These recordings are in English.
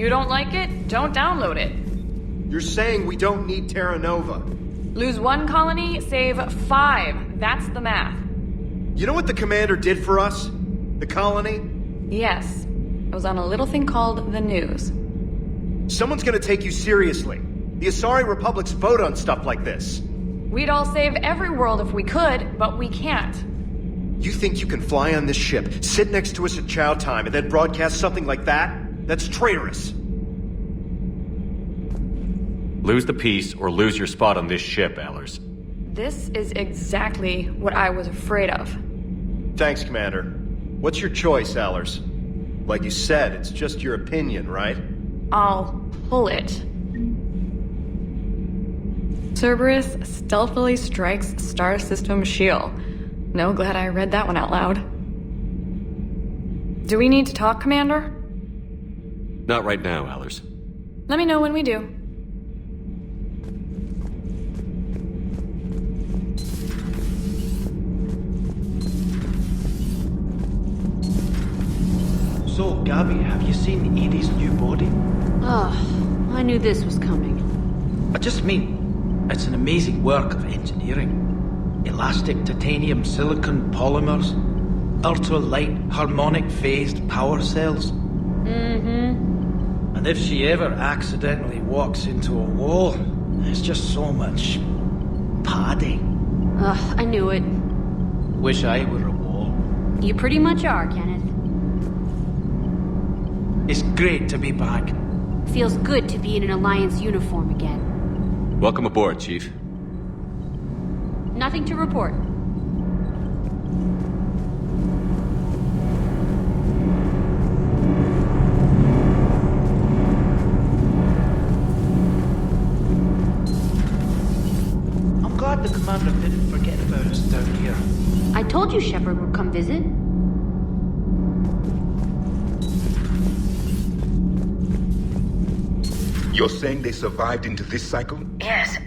You don't like it? Don't download it. You're saying we don't need Terra Nova. Lose 1 colony, save 5. That's the math. You know what the commander did for us? The colony? Yes. It was on a little thing called the news. Someone's gonna take you seriously. The Asari Republic's vote on stuff like this. We'd all save every world if we could, but we can't. You think you can fly on this ship, sit next to us at chow time, and then broadcast something like that? That's traitorous. Lose the peace or lose your spot on this ship, Allers. This is exactly what I was afraid of. Thanks, Commander. What's your choice, Allers? Like you said, it's just your opinion, right? I'll pull it. Cerberus stealthily strikes Star System shield. No, glad I read that one out loud. Do we need to talk, Commander? Not right now, Allers. Let me know when we do. So, Gabby, have you seen Edie's new body? Oh, I knew this was coming. I just mean, it's an amazing work of engineering. Elastic titanium silicon polymers, ultra-light harmonic phased power cells. And if she ever accidentally walks into a wall, there's just so much padding. Ugh, I knew it. Wish I were a wall. You pretty much are, Kenneth. It's great to be back. Feels good to be in an Alliance uniform again. Welcome aboard, Chief. Nothing to report. I'm glad the commander didn't forget about us down here. I told you Shepard would come visit. You're saying they survived into this cycle? Yes.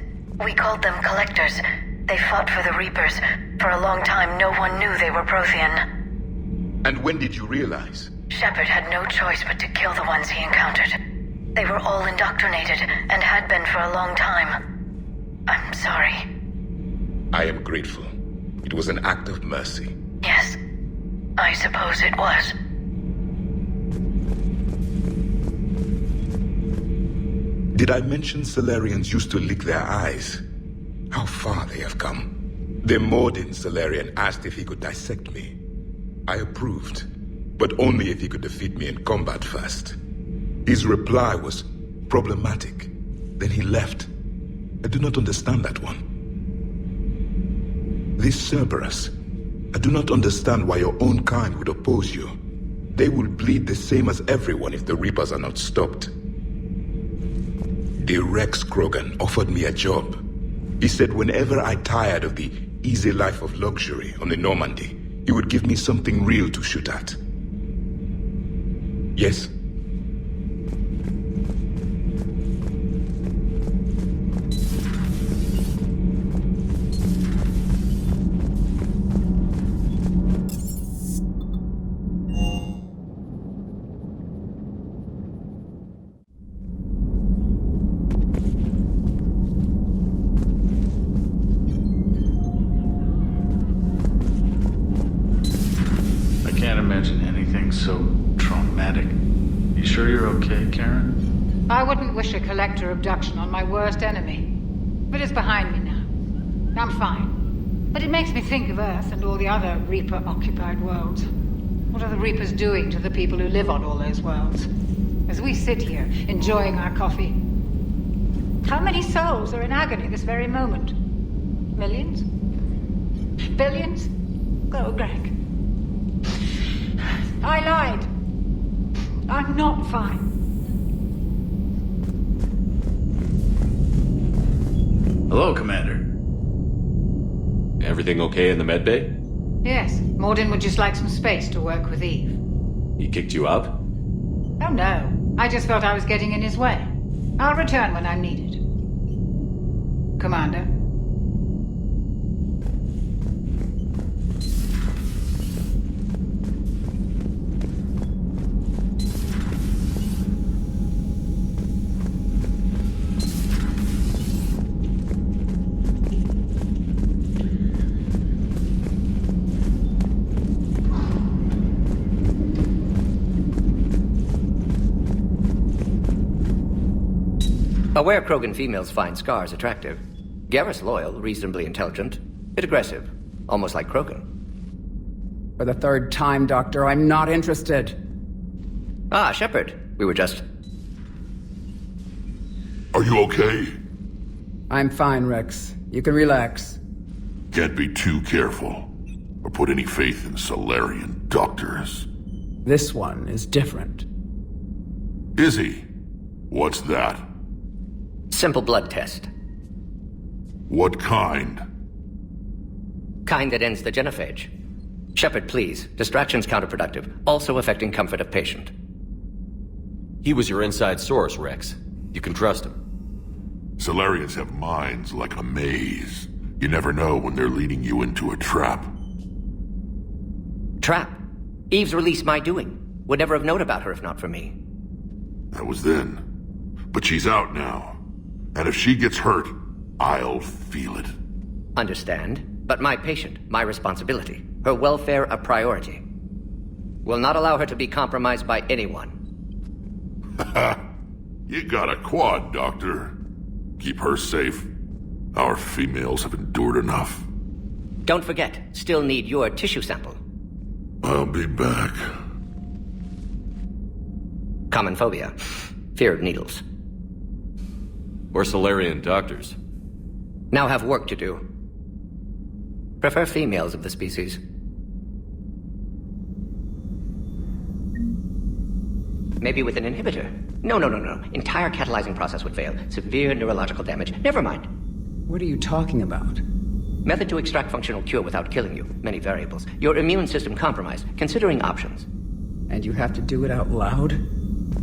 We called them Collectors. They fought for the Reapers. For a long time, no one knew they were Prothean. And when did you realize? Shepard had no choice but to kill the ones he encountered. They were all indoctrinated, and had been for a long time. I'm sorry. I am grateful. It was an act of mercy. Yes. I suppose it was. Did I mention Salarians used to lick their eyes? How far they have come. The Mordin Salarian asked if he could dissect me. I approved, but only if he could defeat me in combat first. His reply was problematic. Then he left. I do not understand that one. This Cerberus, I do not understand why your own kind would oppose you. They will bleed the same as everyone if the Reapers are not stopped. The Rex Krogan offered me a job. He said whenever I tired of the easy life of luxury on the Normandy, he would give me something real to shoot at. Yes? So traumatic. You sure you're okay, Karen? I wouldn't wish a collector abduction on my worst enemy. But it's behind me now. I'm fine. But it makes me think of Earth and all the other Reaper-occupied worlds. What are the Reapers doing to the people who live on all those worlds? As we sit here, enjoying our coffee. How many souls are in agony this very moment? Millions? Billions? Oh, Greg. I lied. I'm not fine. Hello, Commander. Everything okay in the medbay? Yes, Mordin would just like some space to work with Eve. He kicked you out? Oh no, I just felt I was getting in his way. I'll return when I'm needed. Commander. Aware Krogan females find scars attractive. Garrus loyal, reasonably intelligent, bit aggressive, almost like Krogan. For the third time, Doctor, I'm not interested. Ah, Shepard. We were just... Are you okay? I'm fine, Rex. You can relax. Can't be too careful, or put any faith in Solarian doctors. This one is different. Is he? What's that? Simple blood test. What kind? Kind that ends the genophage. Shepard, please. Distraction's counterproductive, also affecting comfort of patient. He was your inside source, Rex. You can trust him. Solarians have minds like a maze. You never know when they're leading you into a trap. Trap? Eve's release my doing. Would never have known about her if not for me. That was then. But she's out now. And if she gets hurt, I'll feel it. Understand. But my patient, my responsibility. Her welfare a priority. Will not allow her to be compromised by anyone. You got a quad, Doctor. Keep her safe. Our females have endured enough. Don't forget, still need your tissue sample. I'll be back. Common phobia. Fear of needles. We're Solarian doctors. Now have work to do. Prefer females of the species. Maybe with an inhibitor. No. Entire catalyzing process would fail. Severe neurological damage. Never mind. What are you talking about? Method to extract functional cure without killing you. Many variables. Your immune system compromised. Considering options. And you have to do it out loud?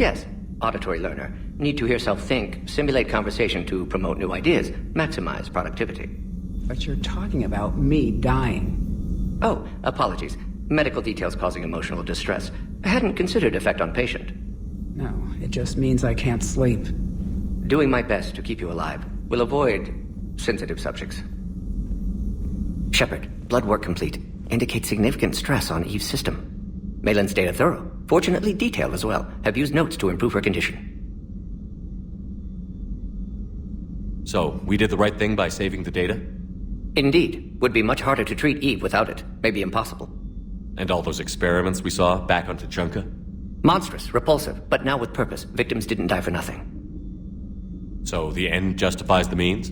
Yes. Auditory learner. Need to hear self think. Simulate conversation to promote new ideas. Maximize productivity. But you're talking about me dying. Oh, apologies. Medical details causing emotional distress. I hadn't considered effect on patient. No, it just means I can't sleep. Doing my best to keep you alive. Will avoid sensitive subjects. Shepard, blood work complete. Indicates significant stress on Eve's system. Malin's data thorough. Fortunately detailed as well. Have used notes to improve her condition. So, we did the right thing by saving the data? Indeed. Would be much harder to treat Eve without it. Maybe impossible. And all those experiments we saw back on Tuchanka? Monstrous, repulsive, but now with purpose. Victims didn't die for nothing. So the end justifies the means?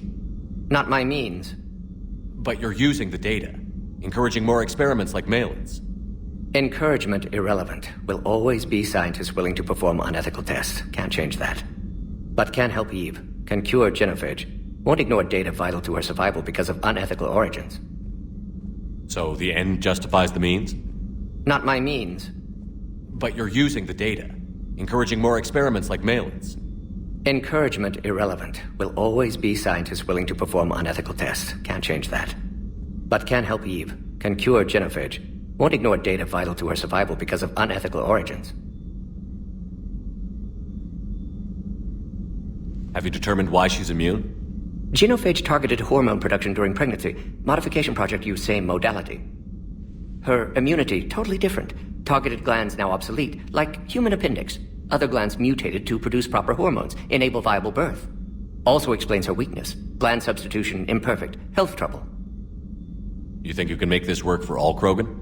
Not my means. But you're using the data, encouraging more experiments like Malin's. Encouragement irrelevant. Will always be scientists willing to perform unethical tests. Can't change that. But can help Eve. Can cure genophage. Won't ignore data vital to her survival because of unethical origins. So the end justifies the means? Not my means. But you're using the data, encouraging more experiments like Malin's. Encouragement irrelevant. Will always be scientists willing to perform unethical tests. Can't change that. But can help Eve. Can cure genophage. Won't ignore data vital to her survival because of unethical origins. Have you determined why she's immune? Genophage targeted hormone production during pregnancy. Modification project used same modality. Her immunity, totally different. Targeted glands now obsolete, like human appendix. Other glands mutated to produce proper hormones, enable viable birth. Also explains her weakness. Gland substitution imperfect. Health trouble. You think you can make this work for all Krogan?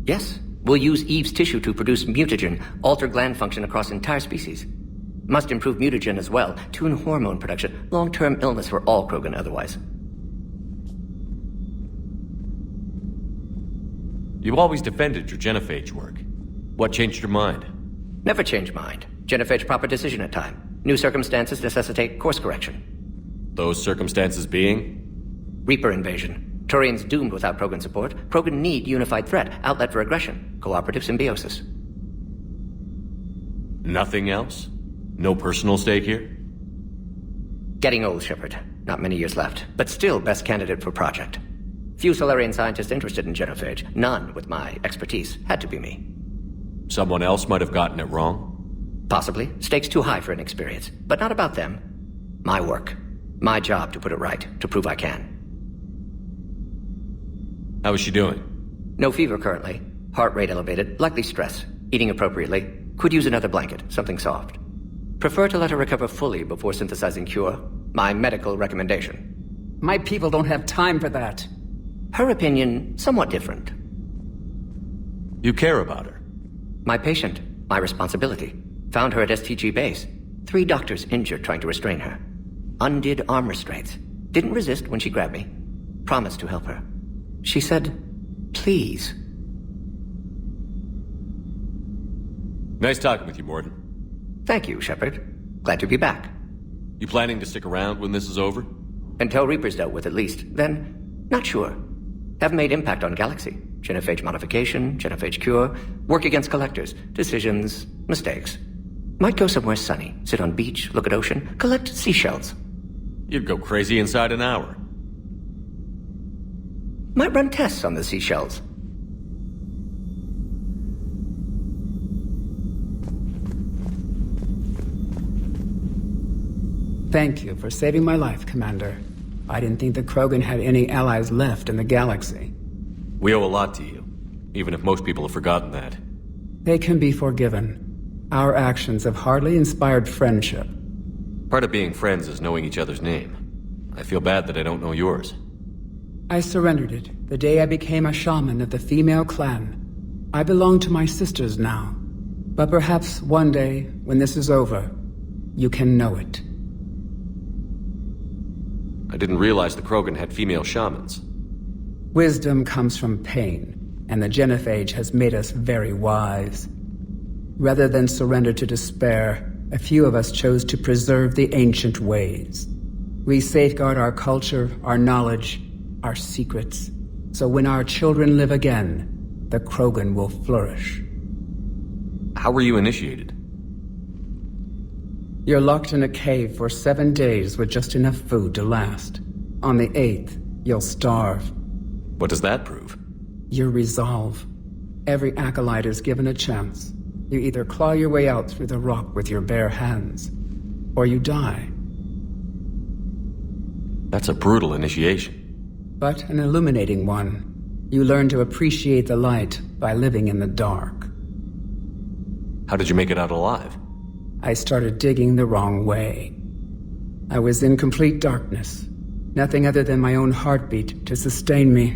Yes. We'll use Eve's tissue to produce mutagen, alter gland function across entire species. Must improve mutagen as well, tune hormone production. Long-term illness for all Krogan otherwise. You always defended your genophage work. What changed your mind? Never change mind. Genophage proper decision at time. New circumstances necessitate course correction. Those circumstances being? Reaper invasion. Turians doomed without Krogan support. Krogan need unified threat, outlet for aggression. Cooperative symbiosis. Nothing else? No personal stake here? Getting old, Shepard. Not many years left, but still best candidate for project. Few Solarian scientists interested in genophage. None with my expertise. Had to be me. Someone else might have gotten it wrong? Possibly. Stakes too high for inexperience. But not about them. My work. My job to put it right. To prove I can. How is she doing? No fever currently. Heart rate elevated. Likely stress. Eating appropriately. Could use another blanket. Something soft. Prefer to let her recover fully before synthesizing cure. My medical recommendation. My people don't have time for that. Her opinion, somewhat different. You care about her. My patient, my responsibility. Found her at STG base. 3 doctors injured trying to restrain her. Undid arm restraints. Didn't resist when she grabbed me. Promised to help her. She said, please. Nice talking with you, Morton. Thank you, Shepard. Glad to be back. You planning to stick around when this is over? Until Reaper's dealt with at least. Then, not sure. Have made impact on Galaxy. Genophage modification, genophage cure, work against collectors, decisions, mistakes. Might go somewhere sunny, sit on beach, look at ocean, collect seashells. You'd go crazy inside an hour. Might run tests on the seashells. Thank you for saving my life, Commander. I didn't think the Krogan had any allies left in the galaxy. We owe a lot to you, even if most people have forgotten that. They can be forgiven. Our actions have hardly inspired friendship. Part of being friends is knowing each other's name. I feel bad that I don't know yours. I surrendered it the day I became a shaman of the female clan. I belong to my sisters now. But perhaps one day, when this is over, you can know it. I didn't realize the Krogan had female shamans. Wisdom comes from pain, and the genophage has made us very wise. Rather than surrender to despair, a few of us chose to preserve the ancient ways. We safeguard our culture, our knowledge, our secrets, so when our children live again, the Krogan will flourish. How were you initiated? You're locked in a cave for 7 days with just enough food to last. On the 8th, you'll starve. What does that prove? Your resolve. Every acolyte is given a chance. You either claw your way out through the rock with your bare hands, or you die. That's a brutal initiation. But an illuminating one. You learn to appreciate the light by living in the dark. How did you make it out alive? I started digging the wrong way. I was in complete darkness. Nothing other than my own heartbeat to sustain me.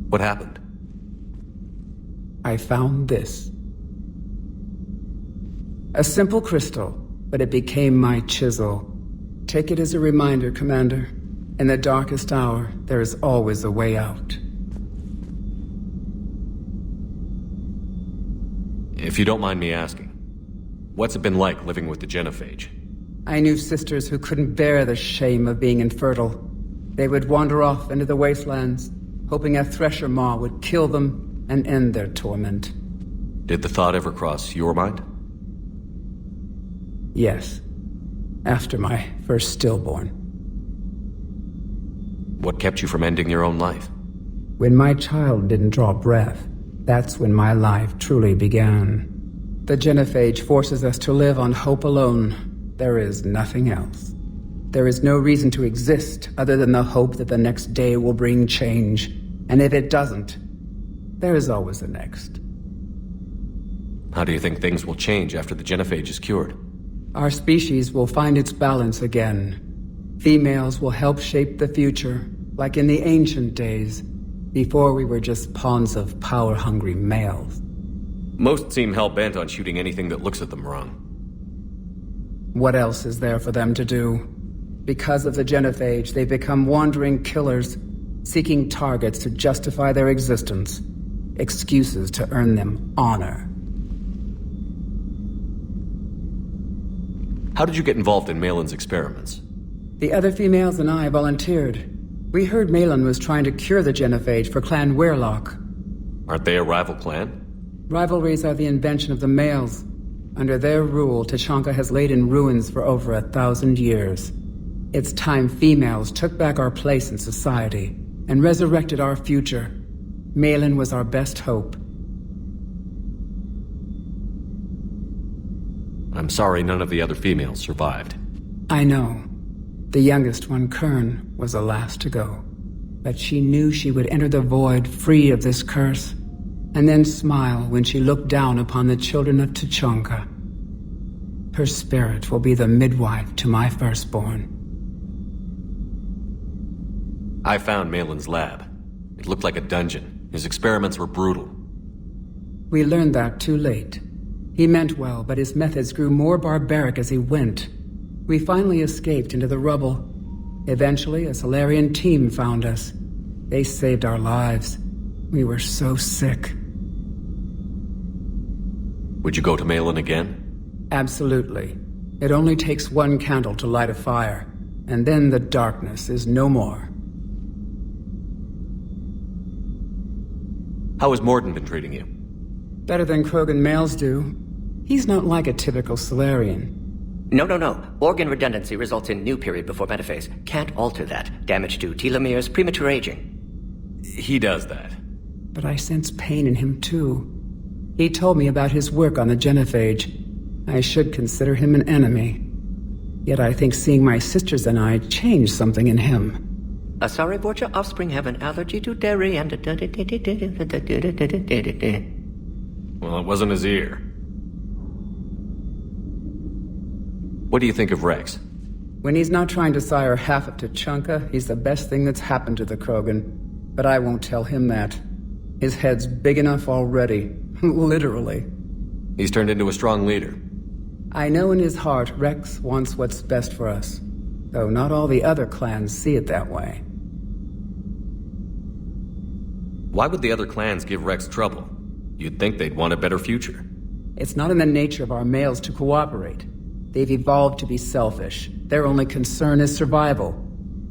What happened? I found this. A simple crystal, but it became my chisel. Take it as a reminder, Commander. In the darkest hour, there is always a way out. If you don't mind me asking, what's it been like living with the genophage? I knew sisters who couldn't bear the shame of being infertile. They would wander off into the wastelands, hoping a thresher maw would kill them and end their torment. Did the thought ever cross your mind? Yes. After my first stillborn. What kept you from ending your own life? When my child didn't draw breath, that's when my life truly began. The genophage forces us to live on hope alone. There is nothing else. There is no reason to exist other than the hope that the next day will bring change. And if it doesn't, there is always the next. How do you think things will change after the genophage is cured? Our species will find its balance again. Females will help shape the future, like in the ancient days, before we were just pawns of power-hungry males. Most seem hell-bent on shooting anything that looks at them wrong. What else is there for them to do? Because of the genophage, they become wandering killers, seeking targets to justify their existence, excuses to earn them honor. How did you get involved in Malin's experiments? The other females and I volunteered. We heard Malin was trying to cure the genophage for Clan Weirlock. Aren't they a rival clan? Rivalries are the invention of the males. Under their rule, Tachanka has laid in ruins for over 1,000 years. It's time females took back our place in society and resurrected our future. Malin was our best hope. I'm sorry none of the other females survived. I know. The youngest one, Kern, was the last to go. But she knew she would enter the void free of this curse, and then smile when she looked down upon the children of Tachanka. Her spirit will be the midwife to my firstborn. I found Malin's lab. It looked like a dungeon. His experiments were brutal. We learned that too late. He meant well, but his methods grew more barbaric as he went. We finally escaped into the rubble. Eventually, a Solarian team found us. They saved our lives. We were so sick. Would you go to Malin again? Absolutely. It only takes one candle to light a fire, and then the darkness is no more. How has Morden been treating you? Better than Krogan males do. He's not like a typical Solarian. No. Organ redundancy results in new period before metaphase. Can't alter that. Damage to telomeres, premature aging. He does that. But I sense pain in him too. He told me about his work on the genophage. I should consider him an enemy. Yet I think seeing my sisters and I changed something in him. Asari Borgia offspring have an allergy to dairy and... Well, it wasn't his ear. What do you think of Rex? When he's not trying to sire half of Tuchanka, he's the best thing that's happened to the Krogan. But I won't tell him that. His head's big enough already. Literally. He's turned into a strong leader. I know in his heart Rex wants what's best for us. Though not all the other clans see it that way. Why would the other clans give Rex trouble? You'd think they'd want a better future. It's not in the nature of our males to cooperate. They've evolved to be selfish. Their only concern is survival.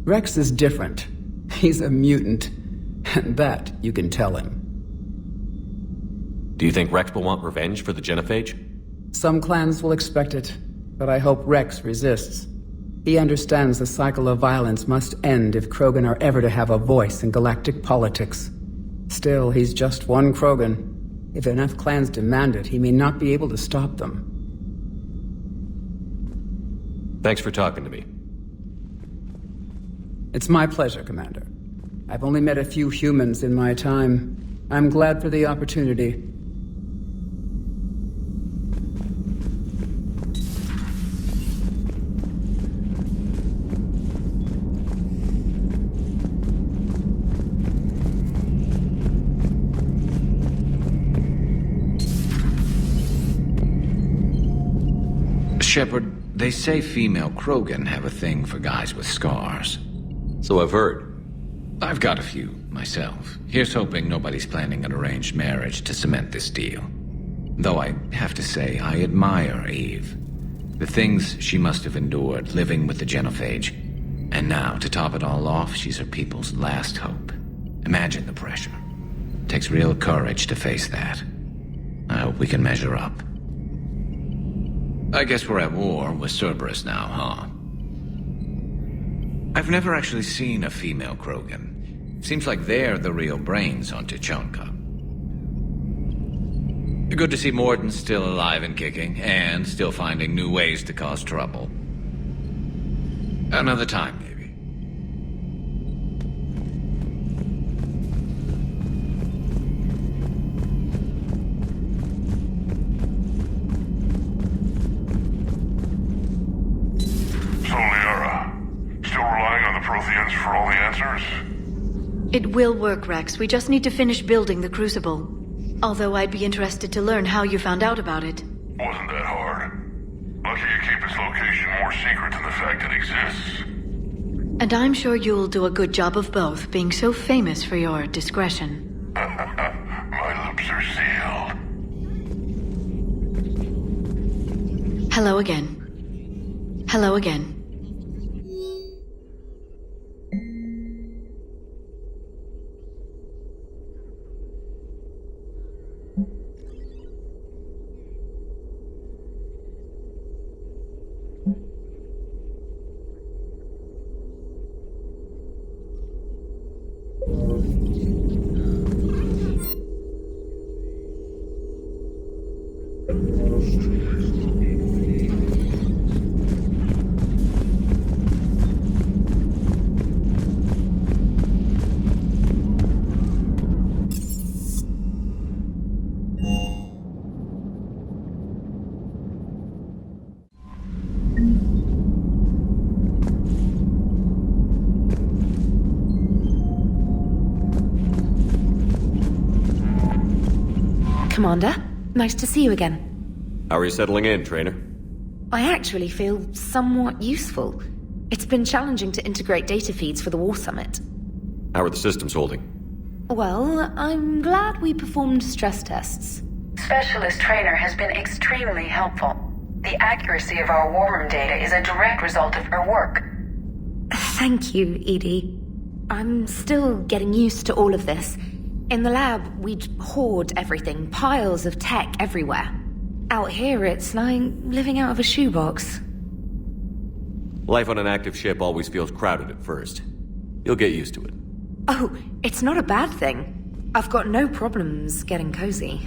Rex is different. He's a mutant. And that you can tell him. Do you think Rex will want revenge for the genophage? Some clans will expect it, but I hope Rex resists. He understands the cycle of violence must end if Krogan are ever to have a voice in galactic politics. Still, he's just one Krogan. If enough clans demand it, he may not be able to stop them. Thanks for talking to me. It's my pleasure, Commander. I've only met a few humans in my time. I'm glad for the opportunity. Shepard, they say female Krogan have a thing for guys with scars. So I've heard. I've got a few, myself. Here's hoping nobody's planning an arranged marriage to cement this deal. Though I have to say, I admire Eve. The things she must have endured living with the genophage. And now, to top it all off, she's her people's last hope. Imagine the pressure. Takes real courage to face that. I hope we can measure up. I guess we're at war with Cerberus now, huh? I've never actually seen a female Krogan. Seems like they're the real brains on Tuchanka. Good to see Morden's still alive and kicking, and still finding new ways to cause trouble. Another time, maybe. So, Liara, still relying on the Protheans for all the answers? It will work, Rex. We just need to finish building the Crucible. Although I'd be interested to learn how you found out about it. Wasn't that hard. Lucky you keep its location more secret than the fact it exists. And I'm sure you'll do a good job of both, being so famous for your discretion. My lips are sealed. Hello again. Hello again. Commander. Nice to see you again. How are you settling in, Trainer? I actually feel somewhat useful. It's been challenging to integrate data feeds for the War Summit. How are the systems holding? Well, I'm glad we performed stress tests. Specialist Trainer has been extremely helpful. The accuracy of our war room data is a direct result of her work. Thank you, Edie. I'm still getting used to all of this. In the lab, we'd hoard everything, piles of tech everywhere. Out here, it's like living out of a shoebox. Life on an active ship always feels crowded at first. You'll get used to it. Oh, it's not a bad thing. I've got no problems getting cozy.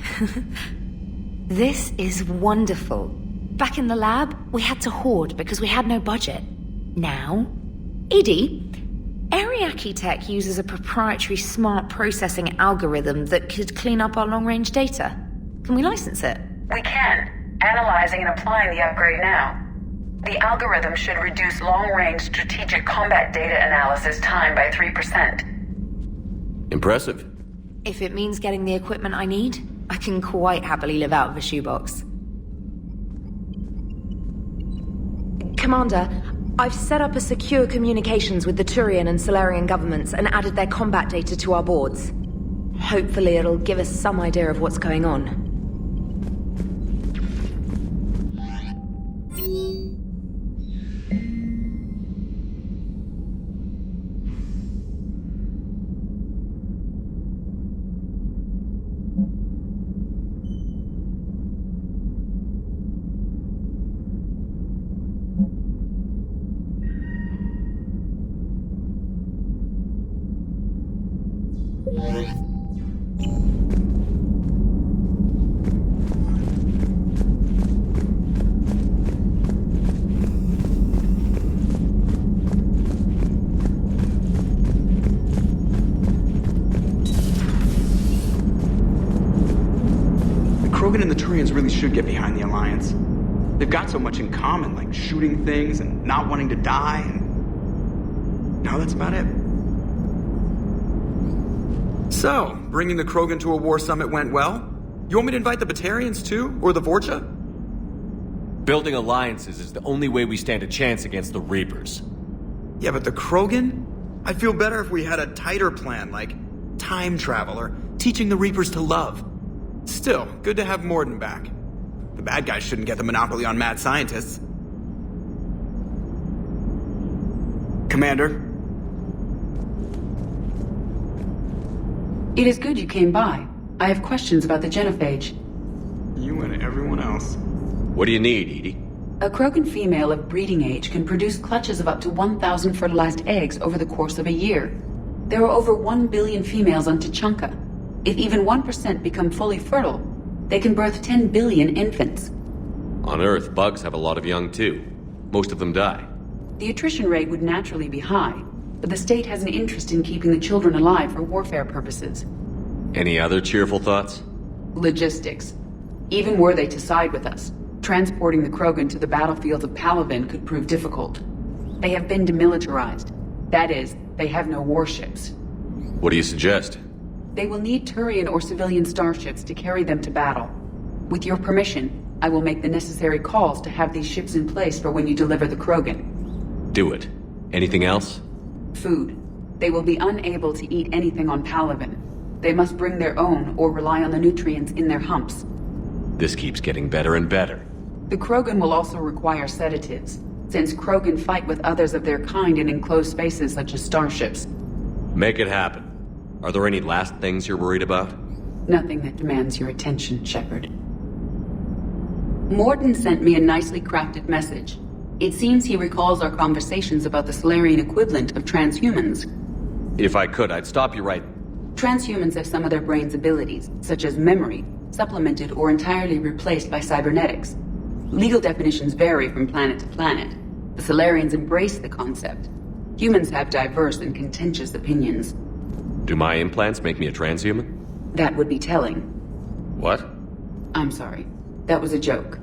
This is wonderful. Back in the lab, we had to hoard because we had no budget. Now, Edie, Ariake Tech uses a proprietary smart processing algorithm that could clean up our long-range data. Can we license it? We can. Analyzing and applying the upgrade now. The algorithm should reduce long-range strategic combat data analysis time by 3%. Impressive. If it means getting the equipment I need, I can quite happily live out of a shoebox. Commander, I've set up a secure communications with the Turian and Solarian governments and added their combat data to our boards. Hopefully it'll give us some idea of what's going on. Krogan and the Turians really should get behind the Alliance. They've got so much in common, like shooting things and not wanting to die, and... no, that's about it. So, bringing the Krogan to a war summit went well? You want me to invite the Batarians too? Or the Vorcha? Building alliances is the only way we stand a chance against the Reapers. Yeah, but the Krogan? I'd feel better if we had a tighter plan, like time travel or teaching the Reapers to love. Still, good to have Morden back. The bad guys shouldn't get the monopoly on mad scientists. Commander? It is good you came by. I have questions about the genophage. You and everyone else. What do you need, Edie? A Krogan female of breeding age can produce clutches of up to 1,000 fertilized eggs over the course of a year. There are over 1 billion females on Tuchanka. If even 1% become fully fertile, they can birth 10 billion infants. On Earth, bugs have a lot of young too. Most of them die. The attrition rate would naturally be high, but the state has an interest in keeping the children alive for warfare purposes. Any other cheerful thoughts? Logistics. Even were they to side with us, transporting the Krogan to the battlefield of Palaven could prove difficult. They have been demilitarized. That is, they have no warships. What do you suggest? They will need Turian or civilian starships to carry them to battle. With your permission, I will make the necessary calls to have these ships in place for when you deliver the Krogan. Do it. Anything else? Food. They will be unable to eat anything on Palaven. They must bring their own or rely on the nutrients in their humps. This keeps getting better and better. The Krogan will also require sedatives, since Krogan fight with others of their kind in enclosed spaces such as starships. Make it happen. Are there any last things you're worried about? Nothing that demands your attention, Shepard. Morden sent me a nicely crafted message. It seems he recalls our conversations about the Solarian equivalent of transhumans. If I could, I'd stop you right... Transhumans have some of their brain's abilities, such as memory, supplemented or entirely replaced by cybernetics. Legal definitions vary from planet to planet. The Solarians embrace the concept. Humans have diverse and contentious opinions. Do my implants make me a transhuman? That would be telling. What? I'm sorry. That was a joke.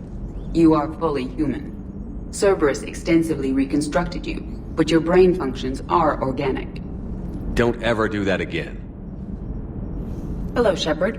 You are fully human. Cerberus extensively reconstructed you, but your brain functions are organic. Don't ever do that again. Hello, Shepard.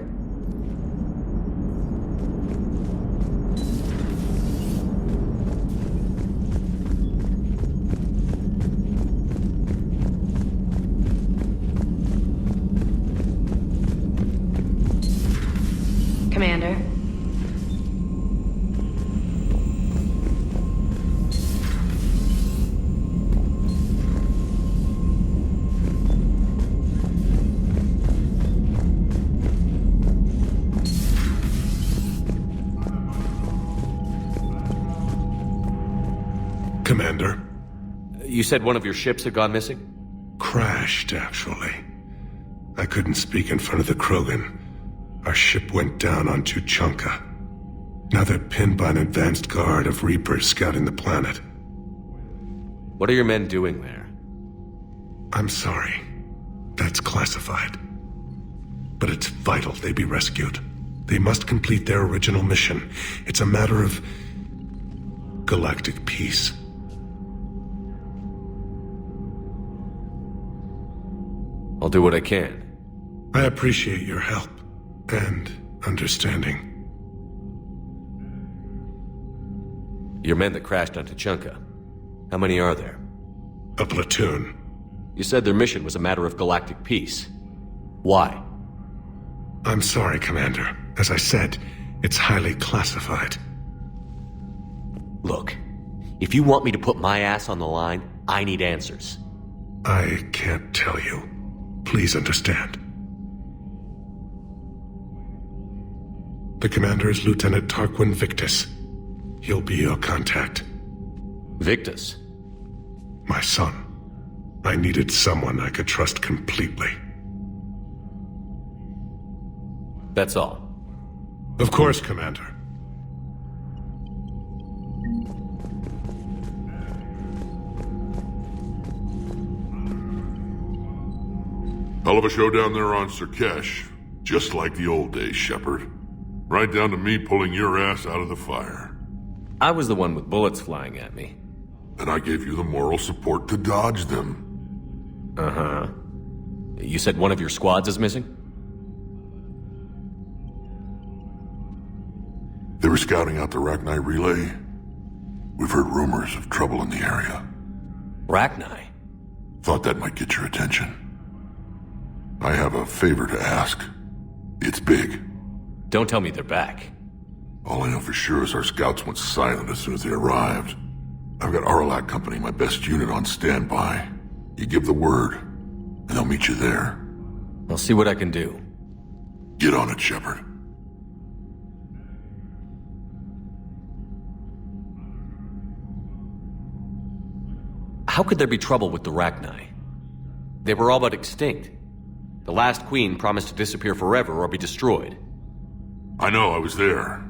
You said one of your ships had gone missing? Crashed, actually. I couldn't speak in front of the Krogan. Our ship went down on Tuchanka. Now they're pinned by an advanced guard of Reapers scouting the planet. What are your men doing there? I'm sorry. That's classified. But it's vital they be rescued. They must complete their original mission. It's a matter of galactic peace. I'll do what I can. I appreciate your help and understanding. Your men that crashed on Tuchanka. How many are there? A platoon. You said their mission was a matter of galactic peace. Why? I'm sorry, Commander. As I said, it's highly classified. Look, if you want me to put my ass on the line, I need answers. I can't tell you. Please understand. The commander is Lieutenant Tarquin Victus. He'll be your contact. Victus? My son. I needed someone I could trust completely. That's all. Of course, Commander. Hell of a show down there on Sirkesh. Just like the old days, Shepard. Right down to me pulling your ass out of the fire. I was the one with bullets flying at me. And I gave you the moral support to dodge them. Uh-huh. You said one of your squads is missing? They were scouting out the Rachni relay. We've heard rumors of trouble in the area. Rachni? Thought that might get your attention. I have a favor to ask. It's big. Don't tell me they're back. All I know for sure is our scouts went silent as soon as they arrived. I've got Aralak Company, my best unit, on standby. You give the word, and they'll meet you there. I'll see what I can do. Get on it, Shepard. How could there be trouble with the Rachni? They were all but extinct. The last queen promised to disappear forever or be destroyed. I know, I was there.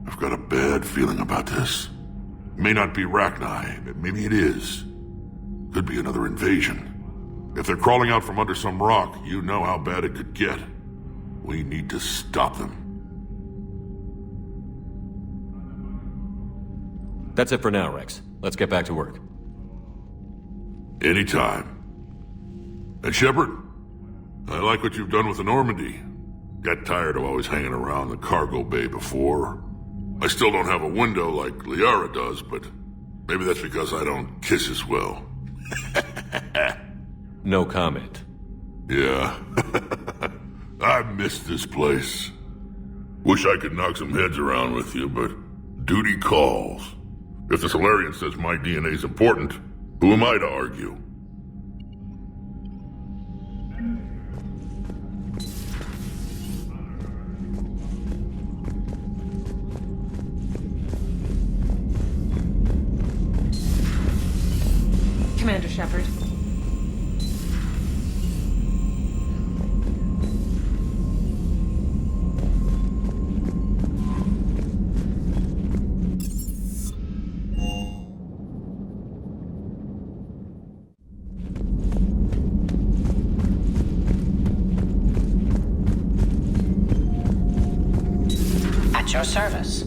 I've got a bad feeling about this. It may not be Rachni, but maybe it is. Could be another invasion. If they're crawling out from under some rock, you know how bad it could get. We need to stop them. That's it for now, Rex. Let's get back to work. Anytime. And Shepard, I like what you've done with the Normandy. Got tired of always hanging around the cargo bay before. I still don't have a window like Liara does, but maybe that's because I don't kiss as well. No comment. Yeah. I miss this place. Wish I could knock some heads around with you, but duty calls. If the Solarian says my DNA's important, who am I to argue? Commander Shepard. At your service.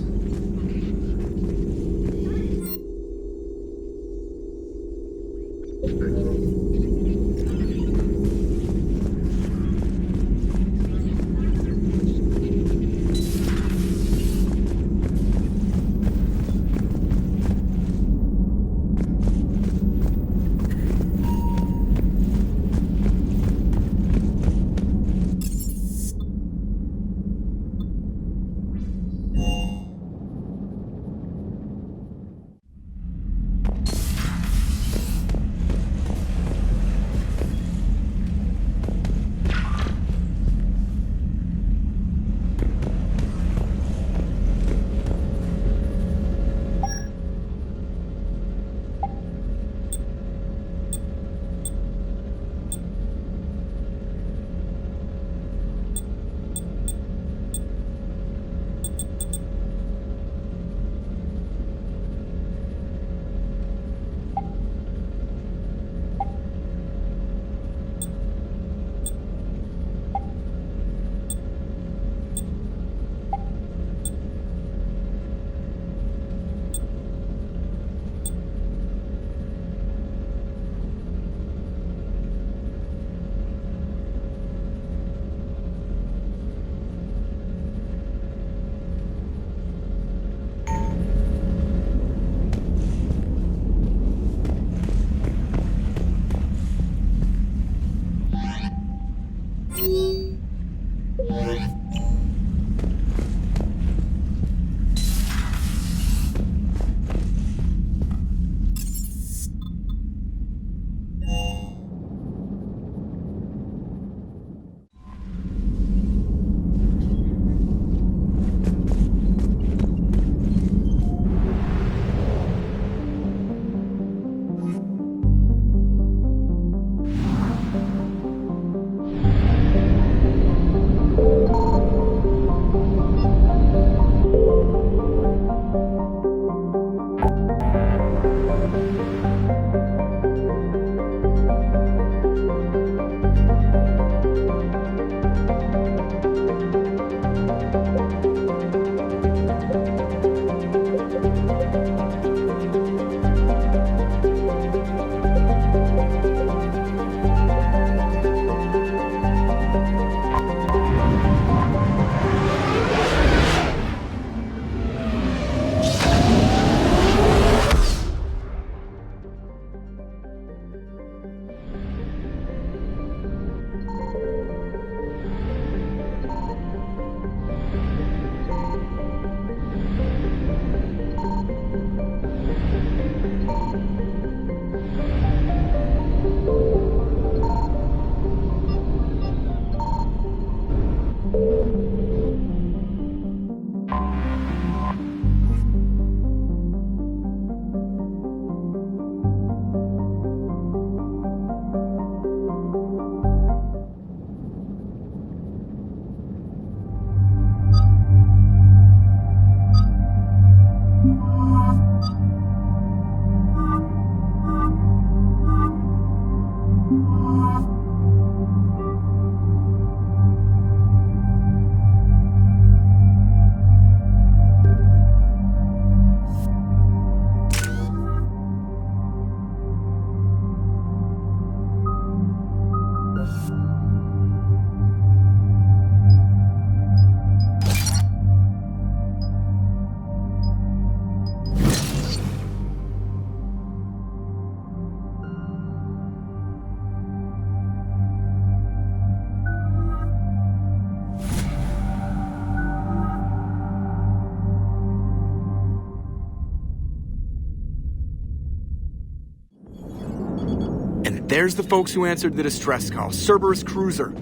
There's the folks who answered the distress call. Cerberus cruiser.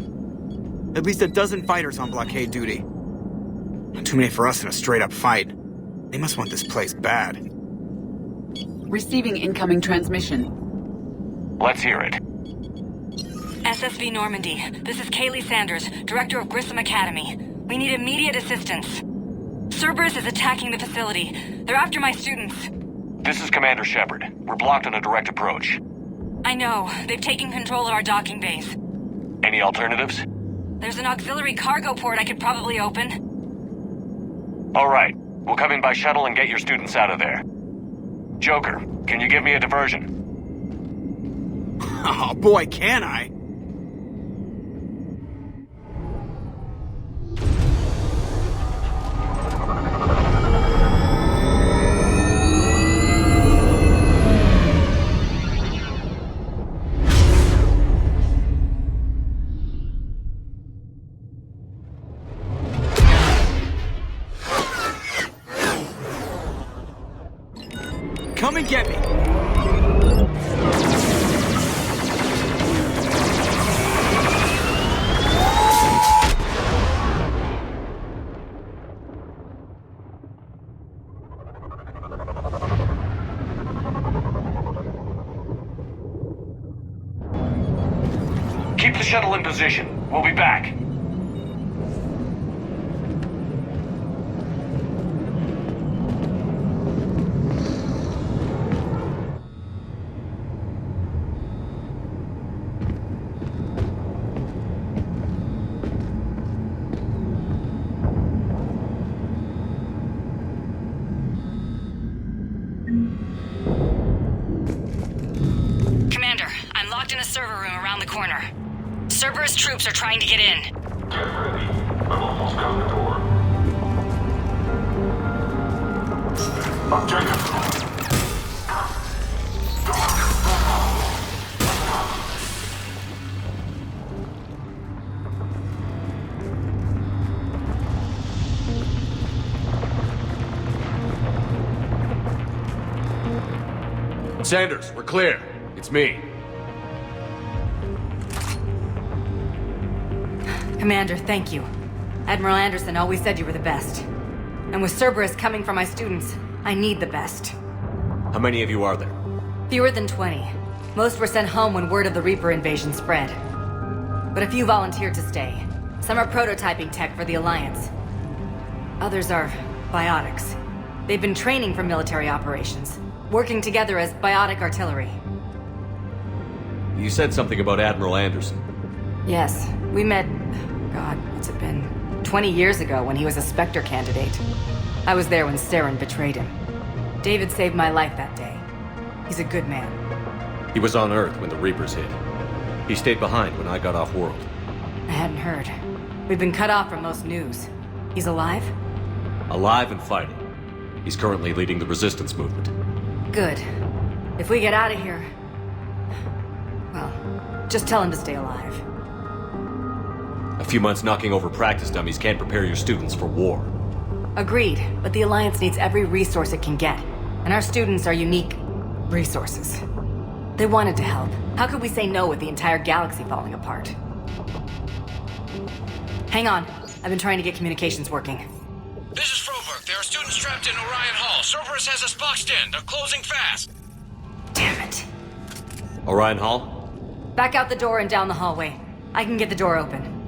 At least a dozen fighters on blockade duty. Not too many for us in a straight-up fight. They must want this place bad. Receiving incoming transmission. Let's hear it. SSV Normandy, this is Kaylee Sanders, Director of Grissom Academy. We need immediate assistance. Cerberus is attacking the facility. They're after my students. This is Commander Shepard. We're blocked on a direct approach. I know. They've taken control of our docking base. Any alternatives? There's an auxiliary cargo port I could probably open. All right. We'll come in by shuttle and get your students out of there. Joker, can you give me a diversion? Oh boy, can I! Come and get me! Keep the shuttle in position. We'll be back. Commander, I'm locked in a server room around the corner. Cerberus troops are trying to get in. Get ready. I've almost got the door. Objective. Sanders, we're clear. It's me. Commander, thank you. Admiral Anderson always said you were the best. And with Cerberus coming for my students, I need the best. How many of you are there? Fewer than 20. Most were sent home when word of the Reaper invasion spread. But a few volunteered to stay. Some are prototyping tech for the Alliance. Others are biotics. They've been training for military operations, working together as biotic artillery. You said something about Admiral Anderson. Yes, we met, God, what's it been? 20 years ago when he was a Spectre candidate. I was there when Saren betrayed him. David saved my life that day. He's a good man. He was on Earth when the Reapers hit. He stayed behind when I got off-world. I hadn't heard. We've been cut off from most news. He's alive? Alive and fighting. He's currently leading the resistance movement. Good. If we get out of here... well, just tell him to stay alive. A few months knocking over practice dummies can't prepare your students for war. Agreed, but the Alliance needs every resource it can get. And our students are unique resources. They wanted to help. How could we say no with the entire galaxy falling apart? Hang on. I've been trying to get communications working. This is Froberg. There are students trapped in Orion Hall. Cerberus has us boxed in. They're closing fast. Damn it. Orion Hall? Back out the door and down the hallway. I can get the door open.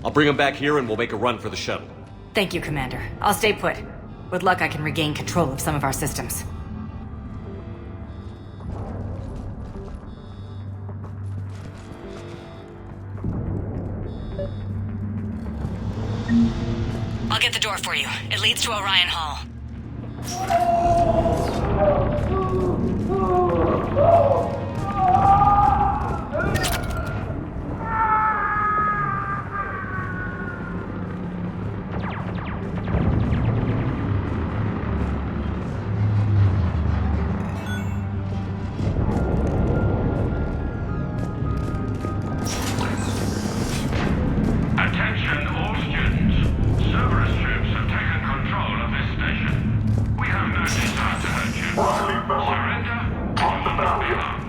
I'll bring them back here and we'll make a run for the shuttle. Thank you, Commander. I'll stay put. With luck, I can regain control of some of our systems. I'll get the door for you. It leads to Orion Hall. Attention all students. Cerberus troops have taken control of this station. We have no desire to hurt you. Surrender or you will not be harmed.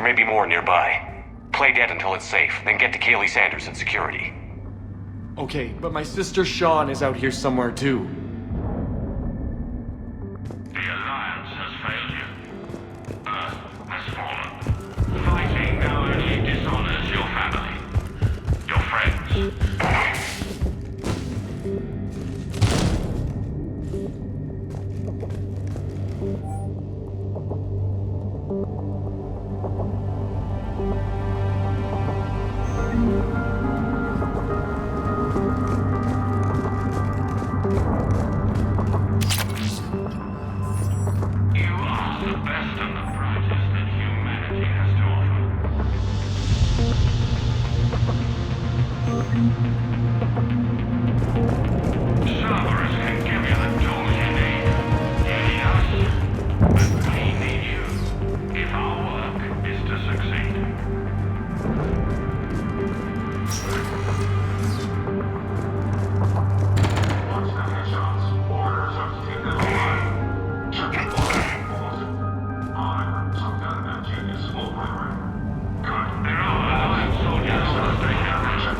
There may be more nearby. Play dead until it's safe, then get to Kaylee Sanders in security. Okay, but my sister Sean is out here somewhere too. The Alliance has failed you. Earth has fallen. Fighting now only dishonors your family, your friends. You are the best and the brightest that humanity has to offer. Cerberus can give you the tools you need. You need us, but we need you, if our work is to succeed. What's the headshots? Orders are to take them alive. I took down that genius full power. Good. There are Alliance soldiers on the station.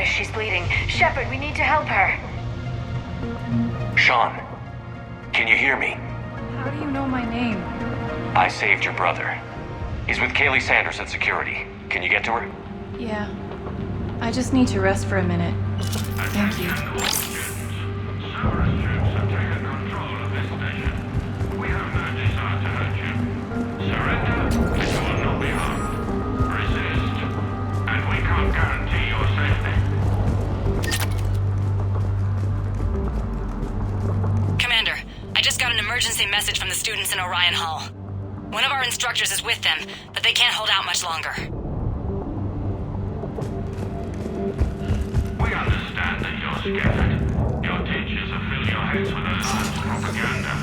She's bleeding. Shepard, we need to help her. Sean, can you hear me? How do you know my name? I saved your brother. He's with Kaylee Sanders at security. Can you get to her? Yeah. I just need to rest for a minute. Thank you. Emergency message from the students in Orion Hall. One of our instructors is with them, but they can't hold out much longer. We understand that you're scared. Your teachers have filled your heads with Alliance propaganda.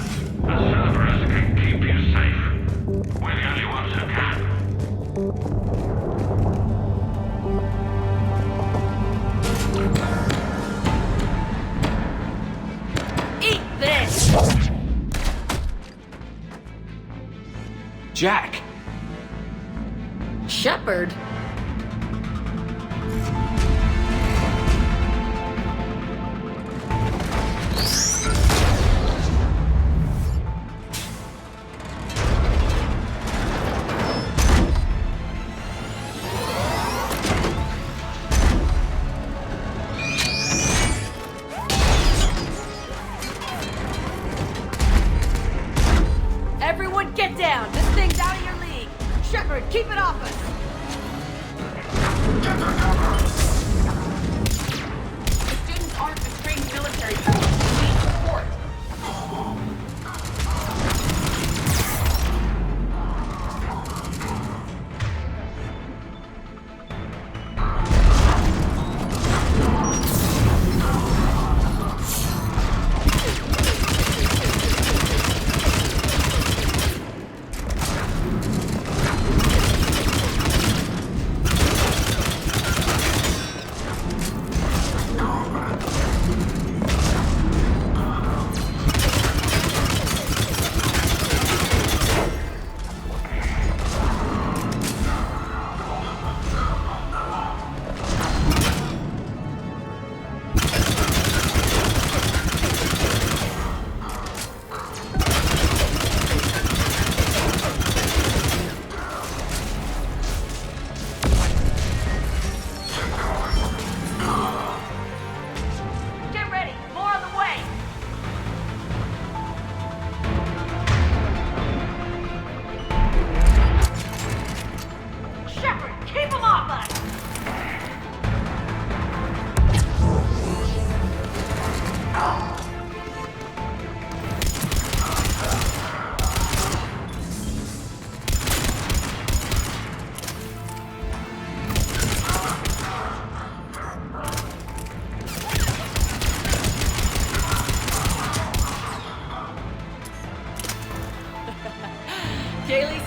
The Cerberus can keep you safe. We're the only ones who can. Eat this! Jack! Shepard?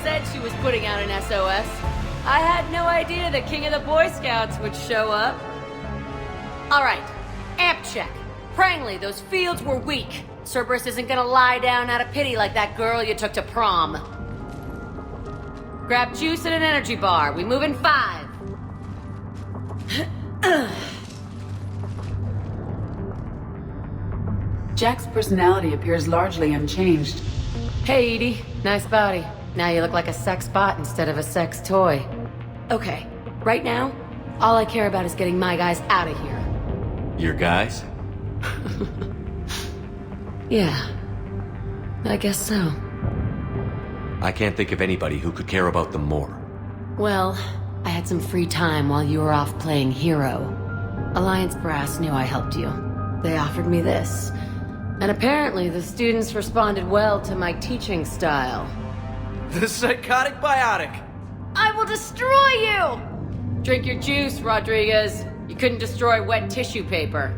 said she was putting out an SOS. I had no idea the king of the Boy Scouts would show up. Alright, amp check. Prangley, those fields were weak. Cerberus isn't gonna lie down out of pity like that girl you took to prom. Grab juice and an energy bar. We move in 5. Jack's personality appears largely unchanged. Hey, Edie. Nice body. Now you look like a sex bot instead of a sex toy. Okay, right now, all I care about is getting my guys out of here. Your guys? Yeah, I guess so. I can't think of anybody who could care about them more. Well, I had some free time while you were off playing hero. Alliance Brass knew I helped you. They offered me this. And apparently the students responded well to my teaching style. The psychotic biotic! I will destroy you! Drink your juice, Rodriguez. You couldn't destroy wet tissue paper.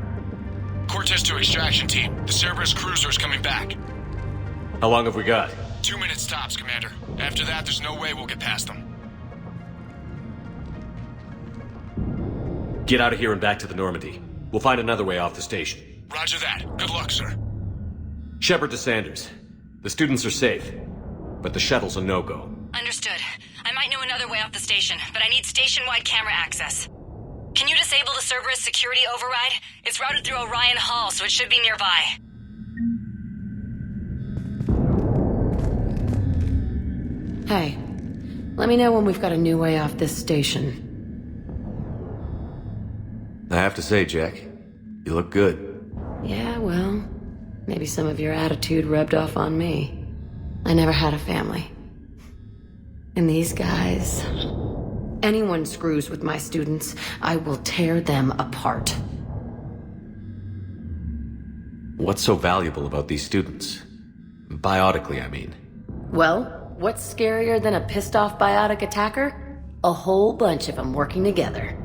Cortez to extraction team. The Cerberus cruiser is coming back. How long have we got? 2 minutes tops, Commander. After that, there's no way we'll get past them. Get out of here and back to the Normandy. We'll find another way off the station. Roger that. Good luck, sir. Shepard to Sanders. The students are safe, but the shuttle's a no-go. Understood. I might know another way off the station, but I need station-wide camera access. Can you disable the Cerberus security override? It's routed through Orion Hall, so it should be nearby. Hey, let me know when we've got a new way off this station. I have to say, Jack, you look good. Yeah, well, maybe some of your attitude rubbed off on me. I never had a family. And these guys... Anyone screws with my students, I will tear them apart. What's so valuable about these students? Biotically, I mean. Well, what's scarier than a pissed-off biotic attacker? A whole bunch of them working together.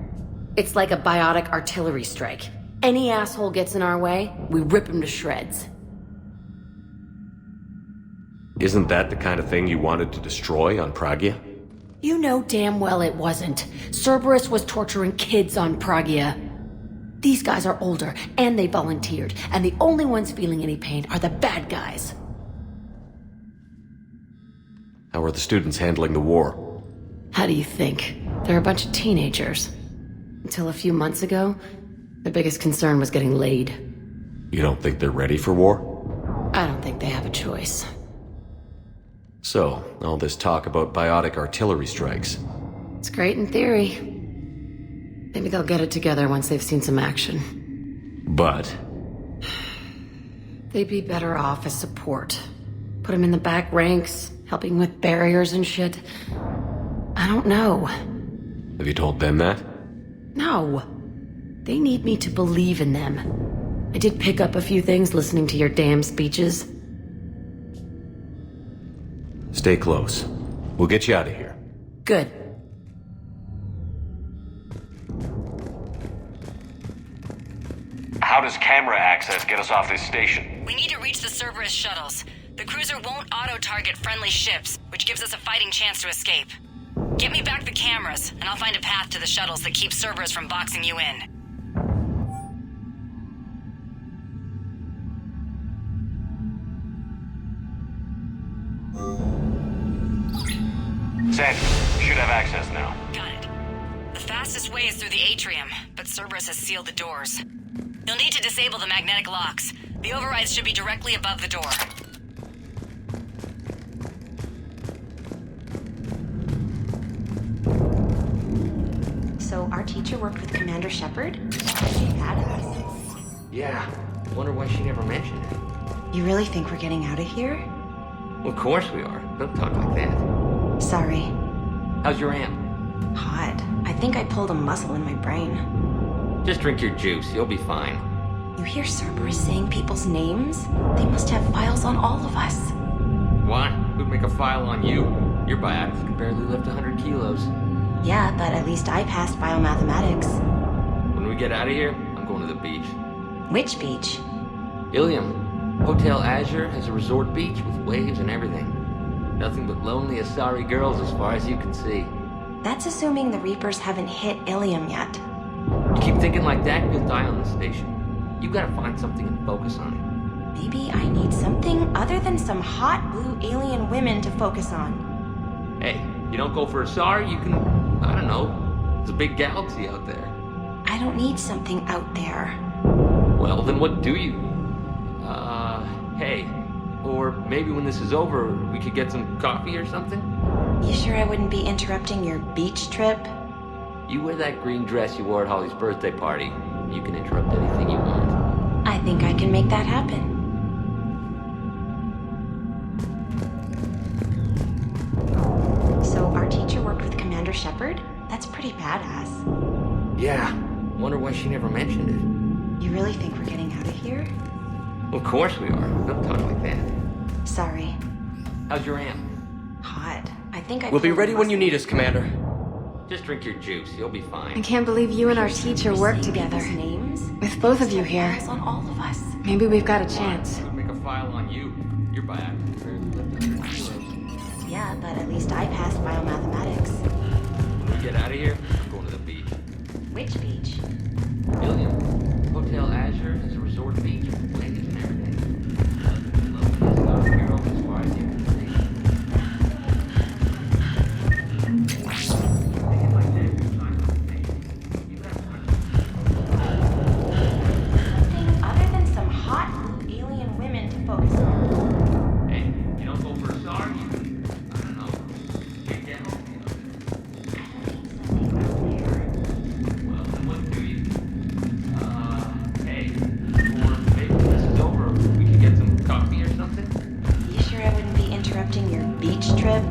It's like a biotic artillery strike. Any asshole gets in our way, we rip him to shreds. Isn't that the kind of thing you wanted to destroy on Pragia? You know damn well it wasn't. Cerberus was torturing kids on Pragia. These guys are older, and they volunteered, and the only ones feeling any pain are the bad guys. How are the students handling the war? How do you think? They're a bunch of teenagers. Until a few months ago, their biggest concern was getting laid. You don't think they're ready for war? I don't think they have a choice. So, all this talk about biotic artillery strikes. It's great in theory. Maybe they'll get it together once they've seen some action. But? They'd be better off as support. Put them in the back ranks, helping with barriers and shit. I don't know. Have you told them that? No. They need me to believe in them. I did pick up a few things listening to your damn speeches. Stay close. We'll get you out of here. Good. How does camera access get us off this station? We need to reach the Cerberus shuttles. The cruiser won't auto-target friendly ships, which gives us a fighting chance to escape. Get me back the cameras, and I'll find a path to the shuttles that keeps Cerberus from boxing you in. Sanders, you should have access now. Got it. The fastest way is through the atrium, but Cerberus has sealed the doors. You'll need to disable the magnetic locks. The overrides should be directly above the door. So our teacher worked with Commander Shepard? She's badass. Yeah. Wonder why she never mentioned it. You really think we're getting out of here? Well, of course we are. Don't talk like that. Sorry. How's your amp? Hot. I think I pulled a muscle in my brain. Just drink your juice. You'll be fine. You hear Cerberus saying people's names? They must have files on all of us. What? Who'd make a file on you? Your biotics can barely lift 100 kilos. Yeah, but at least I passed biomathematics. When we get out of here, I'm going to the beach. Which beach? Ilium. Hotel Azure has a resort beach with waves and everything. Nothing but lonely Asari girls as far as you can see. That's assuming the Reapers haven't hit Ilium yet. You keep thinking like that, you'll die on the station. You gotta find something and focus on it. Maybe I need something other than some hot blue alien women to focus on. Hey, you don't go for Asari, you can, I don't know, there's a big galaxy out there. I don't need something out there. Well, then what do you? Hey, or maybe when this is over, we could get some coffee or something? You sure I wouldn't be interrupting your beach trip? You wear that green dress you wore at Holly's birthday party. You can interrupt anything you want. I think I can make that happen. So our teacher worked with Commander Shepard? That's pretty badass. Yeah, wonder why she never mentioned it. You really think we're getting out of here? Of course we are. Don't talk like that. Sorry. How's your aunt? Hot. I think I We'll be pulled ready a when you muscle. need us, Commander. Just drink your juice. You'll be fine. I can't believe you and our teacher work together. With both of you here, Eyes on all of us. maybe we've got a chance. We'll make a file on you. You're bioactive. Yeah, but at least I passed biomathematics. When we get out of here, I'm going to the beach. Which beach? Ilium. Hotel Azure is a resort beach with blankets and everything. Lovely girls as far as you can see. Thinking like that, you're trying to think. You got Something other than some hot blue alien women to focus on. Hey, you don't go for a star, you can, I don't know, get down. Well, then what do you? Hey, or maybe when this is over, we can get some coffee or something? You sure I wouldn't be interrupting your beach trip?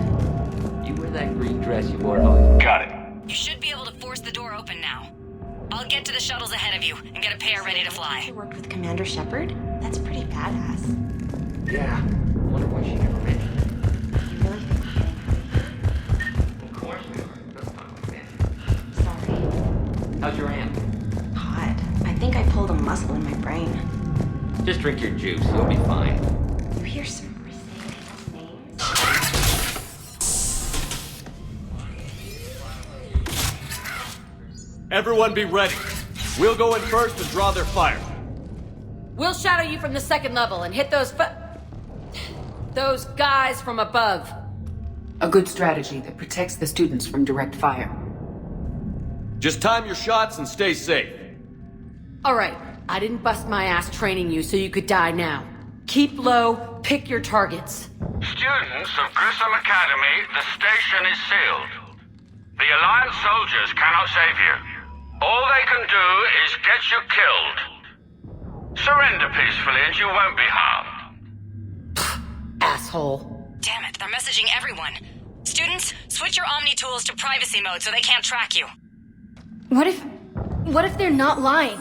You wear that green dress you wore at Holly's. Got it. You should be able to force the door open now. I'll get to the shuttles ahead of you and get a pair ready to fly. You worked with Commander Shepard? That's pretty badass. Yeah, wonder why she never mentioned it. You really think we're getting out of here? Of course we are. Don't talk like that. Sorry. How's your aunt? Hot. I think I pulled a muscle in my brain. Just drink your juice. You'll be fine. You hear Cerberus saying people's names? Everyone be ready. We'll go in first and draw their fire. We'll shadow you from the second level and hit those guys from above. A good strategy that protects the students from direct fire. Just time your shots and stay safe. All right, I didn't bust my ass training you so you could die now. Keep low, pick your targets. Students of Grissom Academy, the station is sealed. The Alliance soldiers cannot save you. All they can do is get you killed. Surrender peacefully and you won't be harmed. Asshole. Damn it, they're messaging everyone. Students, switch your Omni tools to privacy mode so they can't track you. What if they're not lying?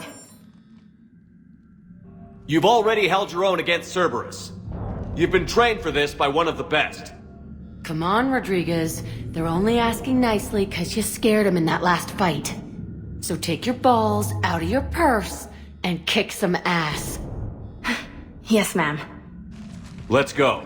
You've already held your own against Cerberus. You've been trained for this by one of the best. Come on, Rodriguez. They're only asking nicely because you scared them in that last fight. So take your balls out of your purse and kick some ass. Yes, ma'am. Let's go.